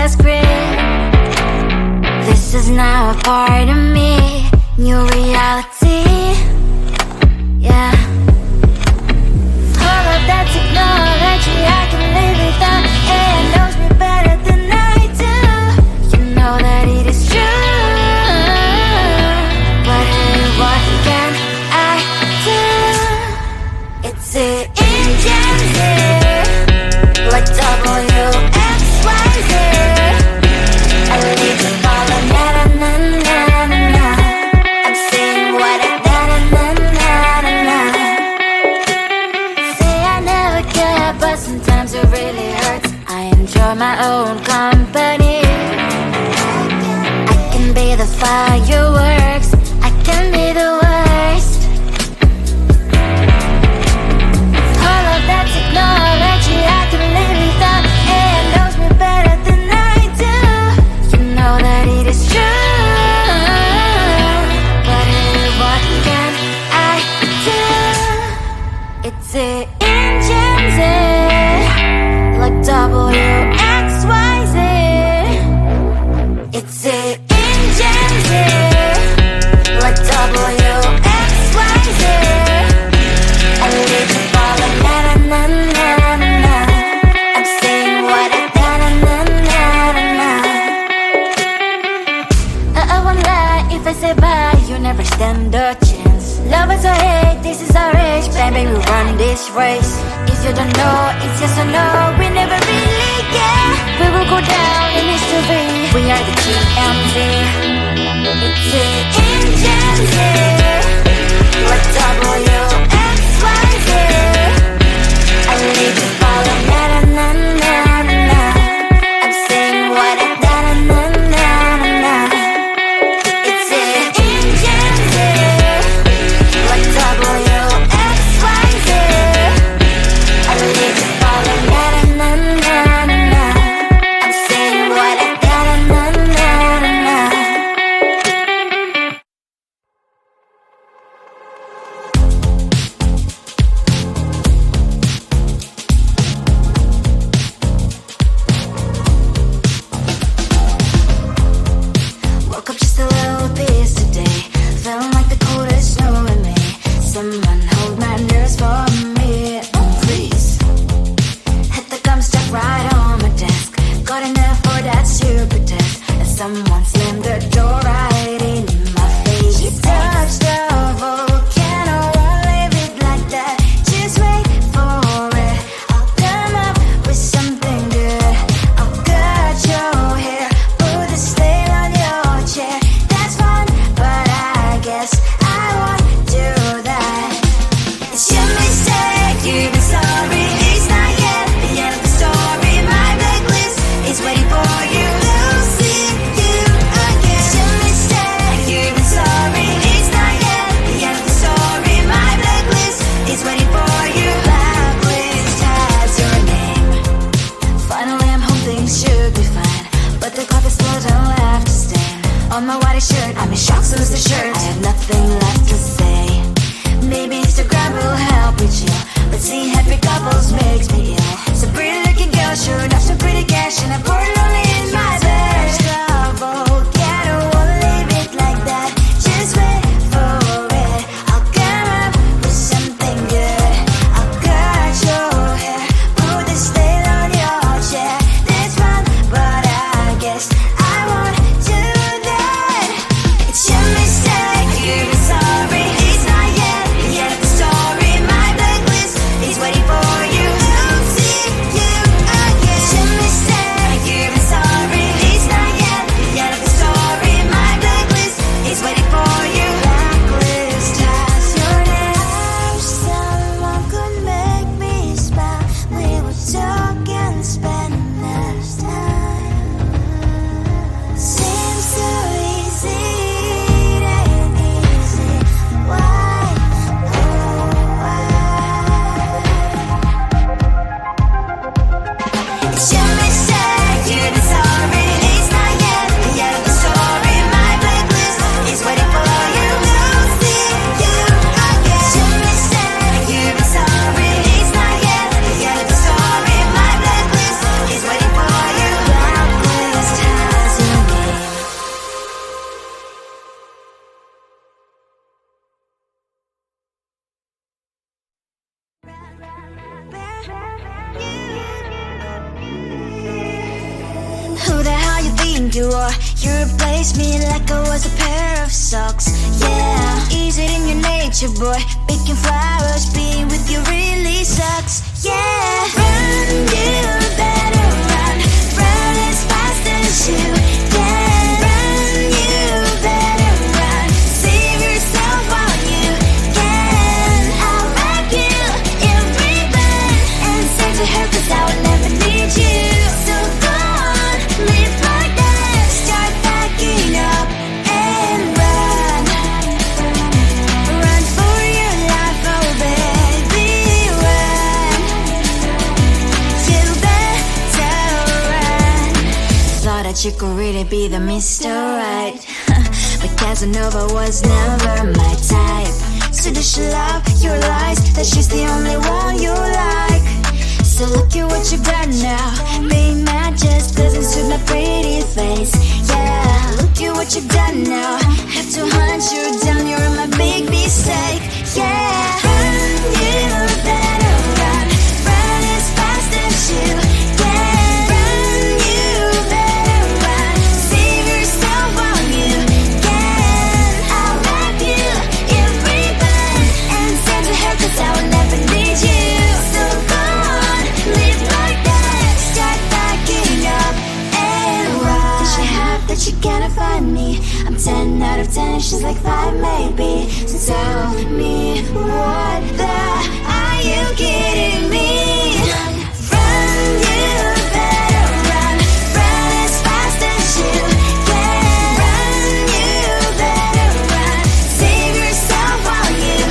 the script. This is now a part of me, new reality. Yeah. All of that technology I can live without. AI knows me better than I do. You know that it is true. But hey, what can I do? It's the engines here, like WXYZ. I need to follow na na na na na na. I'm saying what I na na na na na na. Say I never care, but sometimes it really hurts. I enjoy my own company. I can be the fireworks, I can be the worst. All of that technology I can live without. AI knows me better than I do. You know that it is true. But hey, what can I do? It's the engines, like WXYZ. It's the engines, like WXYZ. I need to follow na na na na na na. I'm saying what I na na na na na na. I won't lie if I say bye, you never stand a chance. Love is or hate, this is our age, baby, we run this race. If you don't know, it's yes or no, we never really care. We will go down in history, we are the GMZ. It's the engines, like WXYZ. I need to follow na na na na na na. I'm saying what I na na na na na. It's the engines, like WXYZ. I need to follow na na na na na. I'm saying what I na na na na na. Woke up just a little pissed today. Feeling like the coldest snow in me. Someone hold my nerves for me, oh please. Hit the gum stuck right on my desk. Got enough for that stupid test. And someone slammed the door right in my face. You touched the volcano, won't leave it like that. Just wait for it. I'll come up with something good. I'll cut your hair, put the stain on your chair. That's fun, but I guess I won't do that. It's your mistake, you've been sorry. It's not yet the end of the story. My blacklist is waiting for you. I'll see you again. It's your mistake, you've been sorry. It's not yet the end of the story. My blacklist is waiting for you. Blacklist has your name. Finally I'm home, things should be fine, but the coffee still don't have to stain on my white shirt. I'm in shock, so is the shirt. I have nothing left to say. Maybe Instagram will help me chill, but seeing happy couples makes me ill. Some pretty looking girl sure enough some pretty cash, and I pour it only in my bed. Volcano, won't leave it like that. Just wait for it. I'll come up with something good. I'll cut your hair, put the stain on your chair. That's fun, but I guess I won't do that. It's your mistake, you've been sorry. It's not yet the end of the story. My blacklist is waiting for you. I'll see you again. It's your mistake, you've been sorry. It's not yet you are. You replaced me like I was a pair of socks. Yeah, is it in your nature, boy? Picking flowers, being with you really sucks. Yeah, run, you better run. Run as fast as you can. Run, you better run. Save yourself while you can. I'll wrap you in ribbon and say to her, 'cause I will never need you. So go on, live like that. Start backing up and run. Run for your life, oh baby, run. You better run. Thought that you could really be the Mr. Right, but Casanova was never my type. So does she love your lies, that she's the only one you like? So look at what you've done now. Being mad just doesn't suit my pretty face. Yeah, look at what you've done now. Have to hunt you down, you're my big mistake. Yeah, run, you better run. Run as fast as you can. Run, you better run. Save yourself while you can. I'll wrap you in ribbon and send to her, 'cause I will never need you. So go on, live like that. Start backing up and run. Does she have that she cannot find me? I'm 10 out of 10, she's like 5 maybe. So tell me, what the are you kidding me? Run, you better run. Run as fast as you can. Run, you better run. Save yourself while you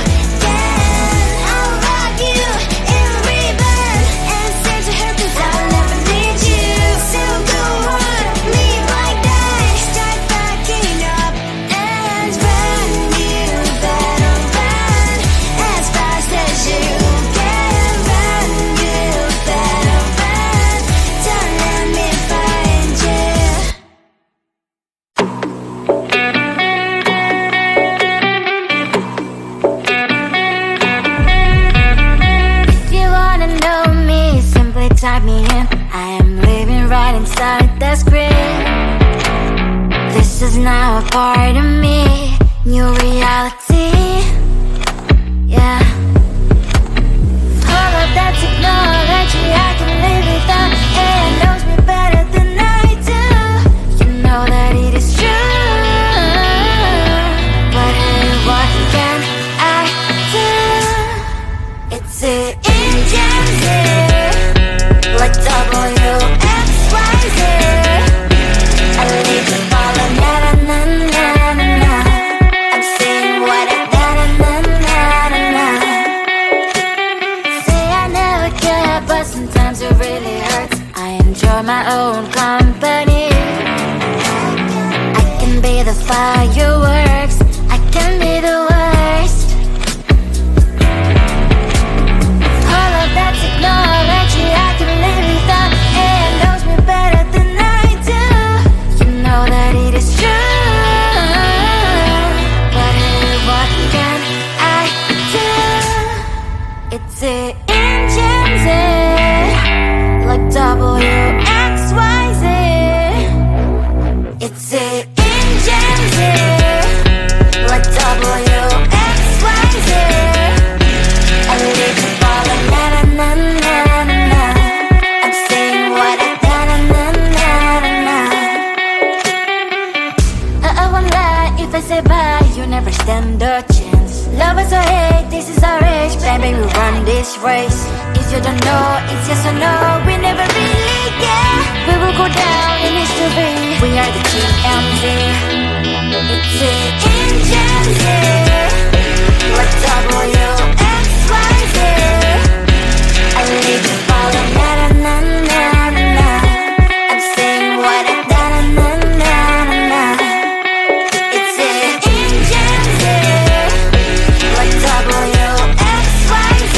can. I'll wrap you in ribbon and send to her, 'cause I will never need you. So go on, live like that. Start backing up and run. You better run as fast as you can. Run, you better run. Don't let me find you. If you wanna know me, simply type me in. I am living right inside the screen. This is now a part of me, new reality. Yeah. All of that technology I can live without, and it knows me better than I do. You know that it is true, but hey, what can I do? It's the engines here, like WXYZ. I need to follow, na na na na na na. I'm saying what I na na na na na na. Say I never care, but sometimes it really hurts. I enjoy my own company. I can be the fireworks, I can be the worst. All of that technology I can live without, and it knows me better than I do. You know that it is true, but hey, what can I do? It's the engines, like WXYZ. It's the engines, like WXYZ. I need to follow, na na na na na na. I'm saying what I na na na na na na. I won't lie if I say bye, you never stand a chance. Love us or hate, this is our age, baby, we run this race. If you don't know, it's yes or no, we never really care. We will go down in history, we are the TMZ. It's the engines, like WXYZ. I need to follow, na na na na na na. I'm saying what I na na na na na na. It's the engines, like WXYZ.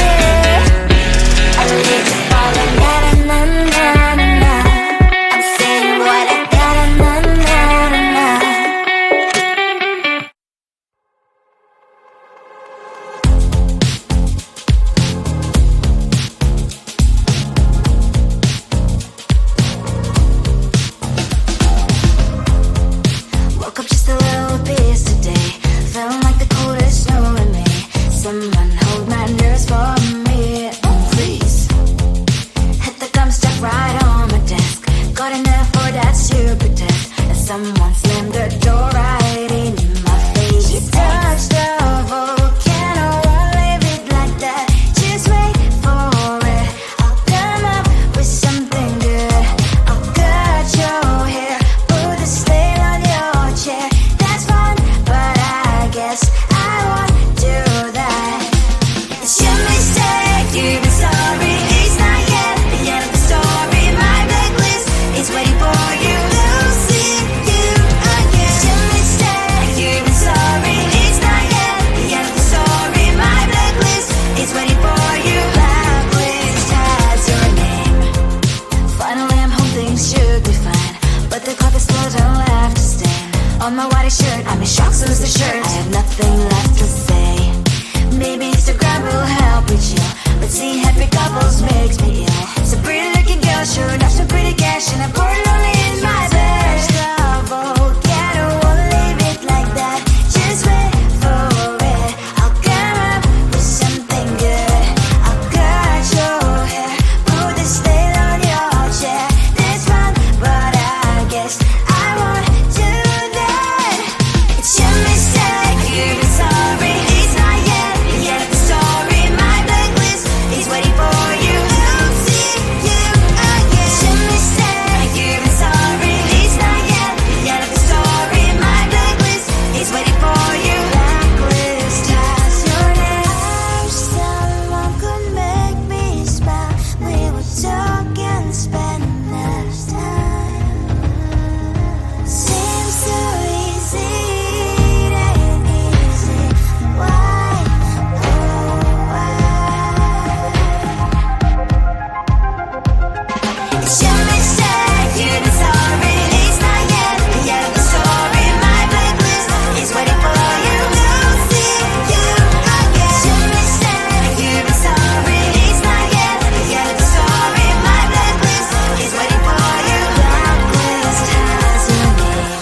I need to follow, na na na na na na. I'm saying what I na na na na na. on my white shirt, I'm in shock, so is the shirt. I have nothing left to say. Maybe Instagram will help with you, but seeing happy couples makes me ill. It's a pretty looking girl, sure enough, some pretty cash, and I'm bored lonely in my bed. Trouble, yeah, I don't wanna leave it like that. Just wait for it, I'll come up with something good. I'll cut your hair, put the stain on your chair. This fun, but I guess I won't do that. It's your mistake, you're sorry. It's not yet the story. My blacklist is waiting for you. I'll see you again. It's your mistake, you're sorry. It's not yet the story. My blacklist is waiting for you. Blacklist has your name. I wish someone could make me smile. We would talk and spend less time. Seems so easy, it ain't easy. Why, oh why? It's your mistake, you're sorry. It's not yet the story. My blacklist is waiting for you. I'll see you again. It's your mistake, you're sorry. It's not yet the story. My blacklist is waiting for you. Blacklist has your name.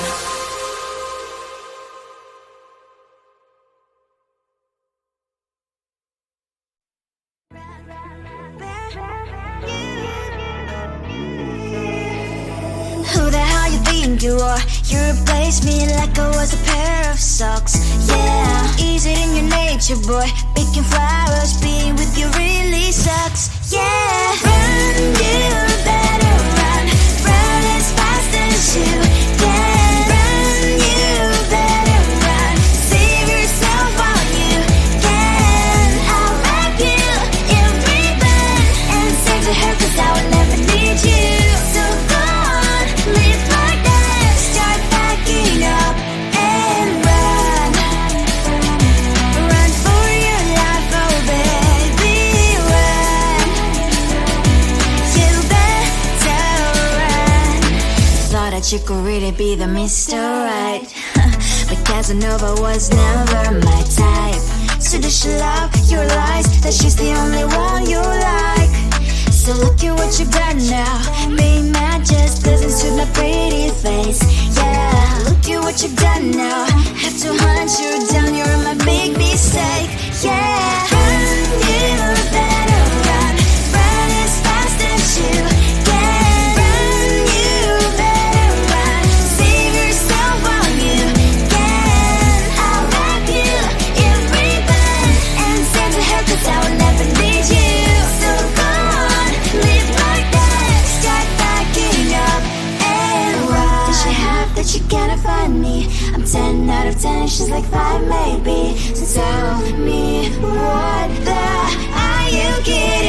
Who the hell you think you are? You replaced me like I was a pair of socks. Yeah, is it in your nature, boy? Picking flowers, being with you really sucks. Yeah, run, you better run. Run as fast as you can. Run, you better run. Save yourself while you can. I'll wrap you in ribbon and send to her, 'cause I will never need you. So go on, live like that. Start packing up and run. Run for your life, oh baby, run. You better run. Thought that you could really be the Mr. Right, but Casanova was never my type. So does she love your lies, that she's the only one you like? So look at what you've done now. Being mad just doesn't suit my pretty face. Yeah, look at what you've done now. Have to hunt you down, you're my big mistake. Yeah, run, you better run. Run as fast as you can. Run, you better run. Save yourself while you can. I'll wrap you in ribbon and send to her, 'cause I will never need you. So go on, live like that. Start packing up and run. Does she have that you cannot find me? I'm 10 out of 10, she's like 5 maybe. So tell me, what the are you kidding?